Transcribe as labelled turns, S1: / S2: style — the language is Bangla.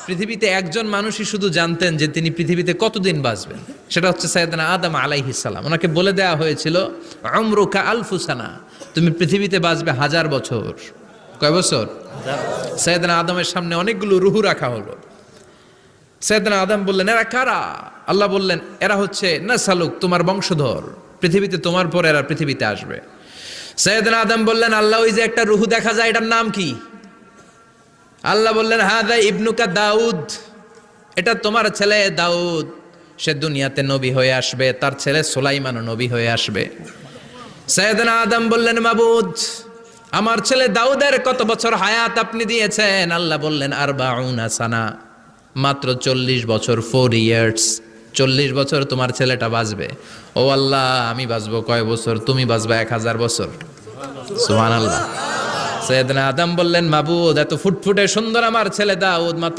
S1: পৃথিবীতে একজন মানুষই শুধু জানতেন যে তিনি পৃথিবীতে কতদিন বাঁচবেন, সেটা হচ্ছে সাইয়েদনা আদম আলাইহিস সালাম। ওনাকে বলে দেওয়া হয়েছিল উমরুকা আলফু সানা, তুমি পৃথিবীতে বাঁচবে 1000 বছর। কয় বছর? সাইয়েদনা আদমের সামনে অনেকগুলো রুহু রাখা হলো। সাইয়েদনা আদম বললেন, এরা কারা? আল্লাহ বললেন, এরা হচ্ছে নাসালুক, তোমার বংশধর, পৃথিবীতে তোমার পর এরা পৃথিবীতে আসবে। সাইয়েদনা আদম বললেন, আল্লাহ ওই যে একটা রুহু দেখা যায়, এটার নাম কি? আল্লাহ বললেন, হাদা ইবনুকা দাউদ, এটা তোমার ছেলে দাউদ, সে দুনিয়াতে নবী হয়ে আসবে, তার ছেলে সুলাইমানও নবী হয়ে আসবে। সাইয়েদনা আদম বললেন, মাবুদ, আমার ছেলে দাউদের কত বছর হায়াত আপনি দিয়েছেন? আল্লাহ বললেন, 40 সানা, মাত্র 40 বছর, 4 ইয়ার্স, 40 বছর তোমার ছেলেটা বাঁচবে। ও আল্লাহ, আমি বাঁচবো কয় বছর? তুমি বাঁচবা 1000 বছর। সুবহানাল্লাহ। সাইয়েদনা আদম বললেন, মাবুদ, এত ফুটফুটে সুন্দর আমার ছেলে দাউদ মাত্র